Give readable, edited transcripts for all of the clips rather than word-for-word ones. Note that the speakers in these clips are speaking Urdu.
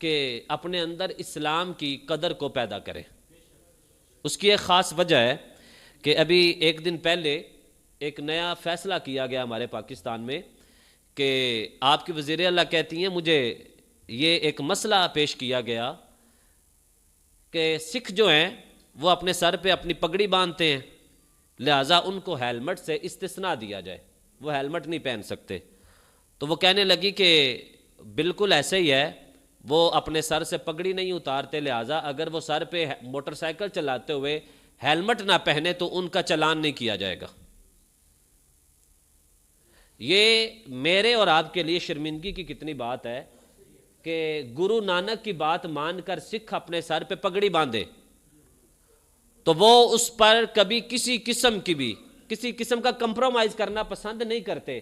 کہ اپنے اندر اسلام کی قدر کو پیدا کرے۔ اس کی ایک خاص وجہ ہے کہ ابھی ایک دن پہلے ایک نیا فیصلہ کیا گیا ہمارے پاکستان میں کہ آپ کی وزیر اللہ کہتی ہیں مجھے یہ ایک مسئلہ پیش کیا گیا کہ سکھ جو ہیں وہ اپنے سر پہ اپنی پگڑی باندھتے ہیں، لہٰذا ان کو ہیلمٹ سے استثناء دیا جائے، وہ ہیلمٹ نہیں پہن سکتے۔ تو وہ کہنے لگی کہ بالکل ایسے ہی ہے، وہ اپنے سر سے پگڑی نہیں اتارتے، لہٰذا اگر وہ سر پہ موٹر سائیکل چلاتے ہوئے ہیلمٹ نہ پہنے تو ان کا چلان نہیں کیا جائے گا۔ یہ میرے اور آپ کے لیے شرمندگی کی کتنی بات ہے کہ گرو نانک کی بات مان کر سکھ اپنے سر پہ پگڑی باندھے تو وہ اس پر کبھی کسی قسم کا کمپرومائز کرنا پسند نہیں کرتے،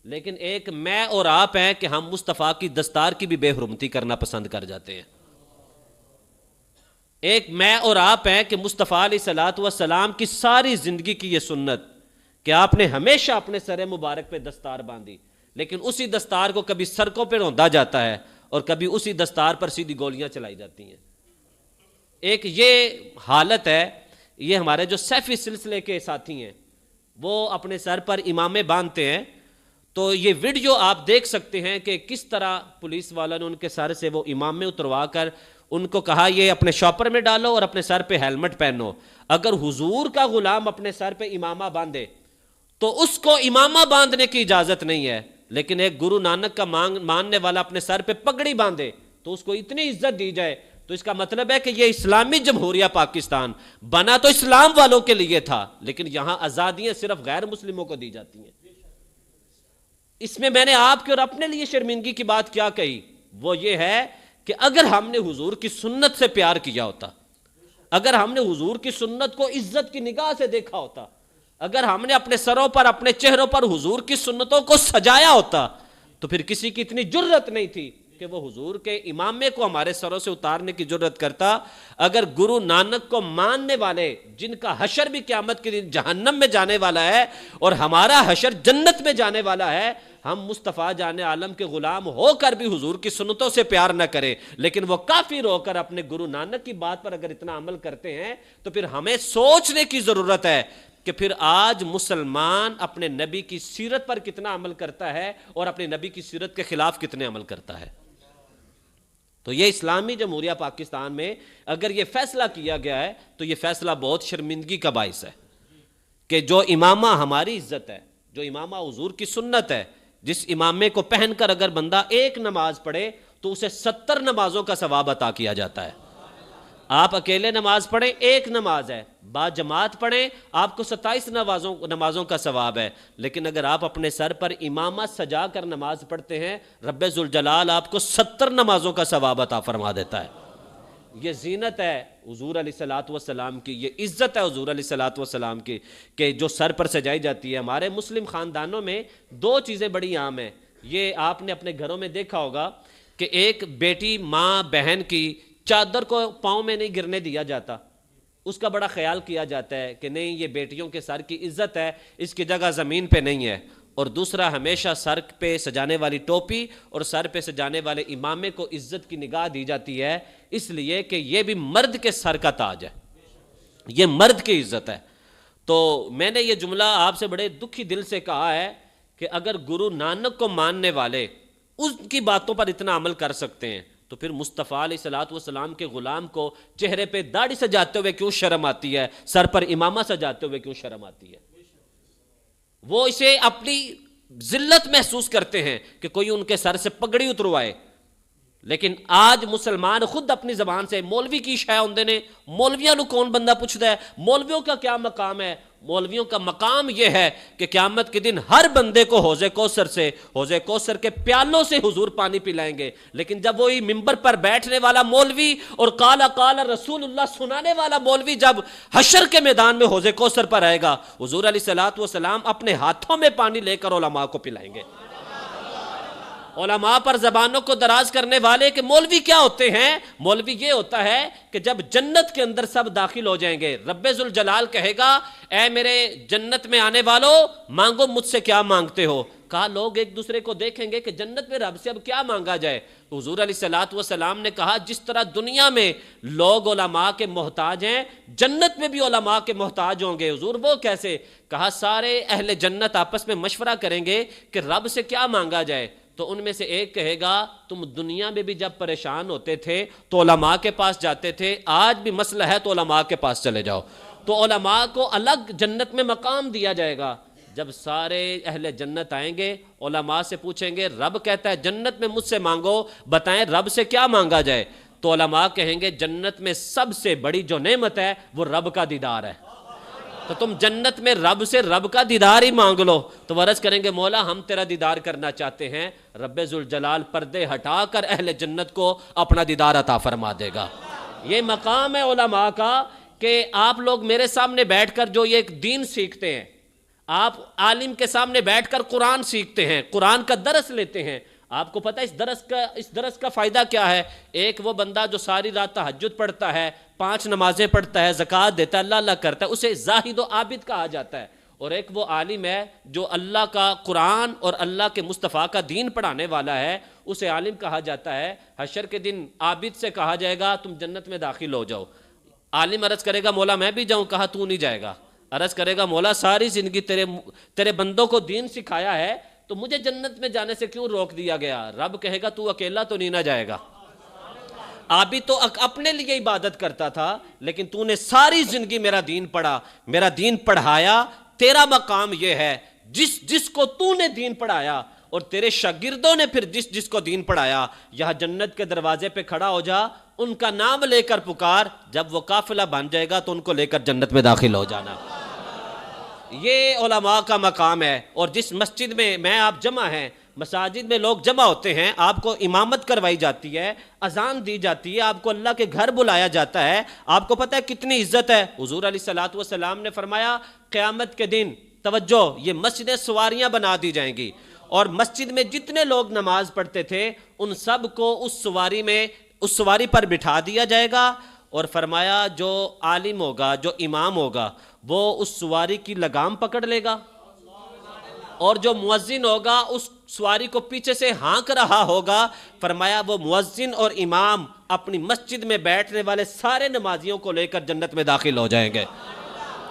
لیکن ایک میں اور آپ ہیں کہ ہم مصطفیٰ کی دستار کی بھی بے حرمتی کرنا پسند کر جاتے ہیں۔ ایک میں اور آپ ہیں کہ مصطفیٰ علیہ الصلوۃ والسلام کی ساری زندگی کی یہ سنت کہ آپ نے ہمیشہ اپنے سر مبارک پہ دستار باندھی، لیکن اسی دستار کو کبھی سڑکوں پہ روندا جاتا ہے اور کبھی اسی دستار پر سیدھی گولیاں چلائی جاتی ہیں۔ ایک یہ حالت ہے، یہ ہمارے جو سیفی سلسلے کے ساتھی ہیں وہ اپنے سر پر امامے باندھتے ہیں، تو یہ ویڈیو آپ دیکھ سکتے ہیں کہ کس طرح پولیس والوں نے ان کے سر سے وہ امامے اتروا کر ان کو کہا یہ اپنے شاپر میں ڈالو اور اپنے سر پہ ہیلمٹ پہنو۔ اگر حضور کا غلام اپنے سر پہ امامہ باندھے تو اس کو امامہ باندھنے کی اجازت نہیں ہے، لیکن ایک گرو نانک کا ماننے والا اپنے سر پہ پگڑی باندھے تو اس کو اتنی عزت دی جائے۔ تو اس کا مطلب ہے کہ یہ اسلامی جمہوریہ پاکستان بنا تو اسلام والوں کے لیے تھا، لیکن یہاں آزادیاں صرف غیر مسلموں کو دی جاتی ہیں۔ اس میں میں نے آپ کے اور اپنے لیے شرمندگی کی بات کیا کہی، وہ یہ ہے کہ اگر ہم نے حضور کی سنت سے پیار کیا ہوتا، اگر ہم نے حضور کی سنت کو عزت کی نگاہ سے دیکھا ہوتا، اگر ہم نے اپنے سروں پر اپنے چہروں پر حضور کی سنتوں کو سجایا ہوتا، تو پھر کسی کی اتنی جرت نہیں تھی کہ وہ حضور کے امامے کو ہمارے سروں سے اتارنے کی جرت کرتا۔ اگر گرو نانک کو ماننے والے جن کا حشر بھی قیامت کے دن جہنم میں جانے والا ہے اور ہمارا حشر جنت میں جانے والا ہے، ہم مصطفیٰ جان عالم کے غلام ہو کر بھی حضور کی سنتوں سے پیار نہ کریں، لیکن وہ کافر ہو کر اپنے گرو نانک کی بات پر اگر اتنا عمل کرتے ہیں تو پھر ہمیں سوچنے کی ضرورت ہے کہ پھر آج مسلمان اپنے نبی کی سیرت پر کتنا عمل کرتا ہے اور اپنے نبی کی سیرت کے خلاف کتنے عمل کرتا ہے۔ تو یہ اسلامی جمہوریہ پاکستان میں اگر یہ فیصلہ کیا گیا ہے تو یہ فیصلہ بہت شرمندگی کا باعث ہے کہ جو امامہ ہماری عزت ہے، جو امامہ حضور کی سنت ہے، جس امامے کو پہن کر اگر بندہ ایک نماز پڑھے تو اسے 70 نمازوں کا ثواب عطا کیا جاتا ہے۔ آپ اکیلے نماز پڑھیں، ایک نماز ہے، با جماعت پڑھیں، آپ کو 27 نمازوں کا ثواب ہے، لیکن اگر آپ اپنے سر پر امامہ سجا کر نماز پڑھتے ہیں، رب ذوالجلال آپ کو 70 نمازوں کا ثواب عطا فرما دیتا ہے۔ یہ زینت ہے حضور علیہ الصلوۃ والسلام کی، یہ عزت ہے حضور علیہ الصلوۃ والسلام کی کہ جو سر پر سجائی جاتی ہے۔ ہمارے مسلم خاندانوں میں دو چیزیں بڑی عام ہیں، یہ آپ نے اپنے گھروں میں دیکھا ہوگا کہ ایک بیٹی ماں بہن کی چادر کو پاؤں میں نہیں گرنے دیا جاتا، اس کا بڑا خیال کیا جاتا ہے کہ نہیں یہ بیٹیوں کے سر کی عزت ہے، اس کی جگہ زمین پہ نہیں ہے۔ اور دوسرا، ہمیشہ سر پہ سجانے والی ٹوپی اور سر پہ سجانے والے امامے کو عزت کی نگاہ دی جاتی ہے، اس لیے کہ یہ بھی مرد کے سر کا تاج ہے، یہ مرد کی عزت ہے۔ تو میں نے یہ جملہ آپ سے بڑے دکھی دل سے کہا ہے کہ اگر گرو نانک کو ماننے والے ان کی باتوں پر اتنا عمل کر سکتے ہیں تو پھر مصطفیٰ علیہ الصلوۃ والسلام کے غلام کو چہرے پہ داڑھی سجاتے ہوئے کیوں شرم آتی ہے، سر پر امامہ سجاتے ہوئے کیوں شرم آتی ہے؟ وہ اسے اپنی ذلت محسوس کرتے ہیں کہ کوئی ان کے سر سے پگڑی اتروائے، لیکن آج مسلمان خود اپنی زبان سے مولوی کی شے ہوندے نے، مولویاں نو کون بندہ پوچھتا ہے؟ مولویوں کا کیا مقام ہے؟ مولویوں کا مقام یہ ہے کہ قیامت کے دن ہر بندے کو حوض کوثر کے پیالوں سے حضور پانی پلائیں گے، لیکن جب وہی ممبر پر بیٹھنے والا مولوی اور قال رسول اللہ سنانے والا مولوی جب حشر کے میدان میں حوض کوثر پر آئے گا، حضور علیہ الصلوۃ والسلام اپنے ہاتھوں میں پانی لے کر علماء کو پلائیں گے۔ علماء پر زبانوں کو دراز کرنے والے کہ مولوی کیا ہوتے ہیں؟ مولوی یہ ہوتا ہے کہ جب جنت کے اندر سب داخل ہو جائیں گے، رب ذوالجلال کہے گا اے میرے جنت میں آنے والو، مانگو مجھ سے کیا مانگتے ہو؟ کہا لوگ ایک دوسرے کو دیکھیں گے کہ جنت میں رب سے اب کیا مانگا جائے. تو حضور علیہ الصلوۃ والسلام نے کہا جس طرح دنیا میں لوگ علماء کے محتاج ہیں جنت میں بھی علماء کے محتاج ہوں گے. حضور وہ کیسے؟ کہا سارے اہل جنت آپس میں مشورہ کریں گے کہ رب سے کیا مانگا جائے. تو ان میں سے ایک کہے گا تم دنیا میں بھی جب پریشان ہوتے تھے تو علماء کے پاس جاتے تھے, آج بھی مسئلہ ہے تو علماء کے پاس چلے جاؤ. تو علماء کو الگ جنت میں مقام دیا جائے گا. جب سارے اہل جنت آئیں گے علماء سے پوچھیں گے رب کہتا ہے جنت میں مجھ سے مانگو, بتائیں رب سے کیا مانگا جائے. تو علماء کہیں گے جنت میں سب سے بڑی جو نعمت ہے وہ رب کا دیدار ہے, تو تم جنت میں رب سے رب کا دیدار ہی مانگ لو. تو وہ عرض کریں گے مولا ہم تیرا دیدار کرنا چاہتے ہیں. رب ذوالجلال پردے ہٹا کر اہل جنت کو اپنا دیدار عطا فرما دے گا. یہ مقام ہے علماء کا کہ آپ لوگ میرے سامنے بیٹھ کر جو یہ دین سیکھتے ہیں, آپ عالم کے سامنے بیٹھ کر قرآن سیکھتے ہیں, قرآن کا درس لیتے ہیں. آپ کو پتہ ہے اس درس کا فائدہ کیا ہے؟ ایک وہ بندہ جو ساری رات تہجد پڑھتا ہے, 5 نمازیں پڑھتا ہے, زکوٰۃ دیتا ہے, اللہ اللہ کرتا ہے, اسے زاہد و عابد کہا جاتا ہے. اور ایک وہ عالم ہے جو اللہ کا قرآن اور اللہ کے مصطفیٰ کا دین پڑھانے والا ہے, اسے عالم کہا جاتا ہے. حشر کے دن عابد سے کہا جائے گا تم جنت میں داخل ہو جاؤ. عالم عرض کرے گا مولا میں بھی جاؤں, کہا تو نہیں جائے گا. عرض کرے گا مولا ساری زندگی تیرے بندوں کو دین سکھایا ہے تو مجھے جنت میں جانے سے کیوں روک دیا گیا؟ رب کہے گا تو اکیلا تو نہیں نہ جائے گا. عابد تو اپنے لیے عبادت کرتا تھا, لیکن تو نے ساری زندگی میرا دین پڑھا, میرا دین پڑھایا. تیرا مقام یہ ہے جس کو تو نے دین پڑھایا اور تیرے شاگردوں نے پھر جس کو دین پڑھایا, یہاں جنت کے دروازے پہ کھڑا ہو جا, ان کا نام لے کر پکار, جب وہ قافلہ بن جائے گا تو ان کو لے کر جنت میں داخل ہو جانا. یہ علماء کا مقام ہے. اور جس مسجد میں آپ جمع ہیں, مساجد میں لوگ جمع ہوتے ہیں, آپ کو امامت کروائی جاتی ہے, اذان دی جاتی ہے, آپ کو اللہ کے گھر بلایا جاتا ہے, آپ کو پتہ ہے کتنی عزت ہے. حضور علیہ الصلوۃ والسلام نے فرمایا قیامت کے دن توجہ یہ مسجدیں سواریاں بنا دی جائیں گی, اور مسجد میں جتنے لوگ نماز پڑھتے تھے ان سب کو اس سواری پر بٹھا دیا جائے گا. اور فرمایا جو عالم ہوگا, جو امام ہوگا, وہ اس سواری کی لگام پکڑ لے گا, اور جو مؤذن ہوگا اس سواری کو پیچھے سے ہانک رہا ہوگا. فرمایا وہ مؤذن اور امام اپنی مسجد میں بیٹھنے والے سارے نمازیوں کو لے کر جنت میں داخل ہو جائیں گے.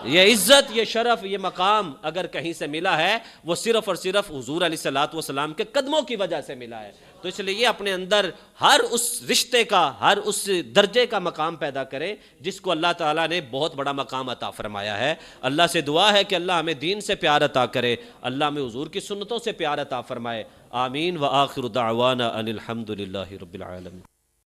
یہ عزت, یہ شرف, یہ مقام اگر کہیں سے ملا ہے وہ صرف اور صرف حضور علیہ الصلوۃ والسلام کے قدموں کی وجہ سے ملا ہے. تو اس لیے اپنے اندر ہر اس رشتے کا, ہر اس درجے کا مقام پیدا کرے جس کو اللہ تعالیٰ نے بہت بڑا مقام عطا فرمایا ہے. اللہ سے دعا ہے کہ اللہ ہمیں دین سے پیار عطا کرے, اللہ ہمیں حضور کی سنتوں سے پیار عطا فرمائے. آمین. وآخر دعوانا ان الحمد للہ رب العالمین.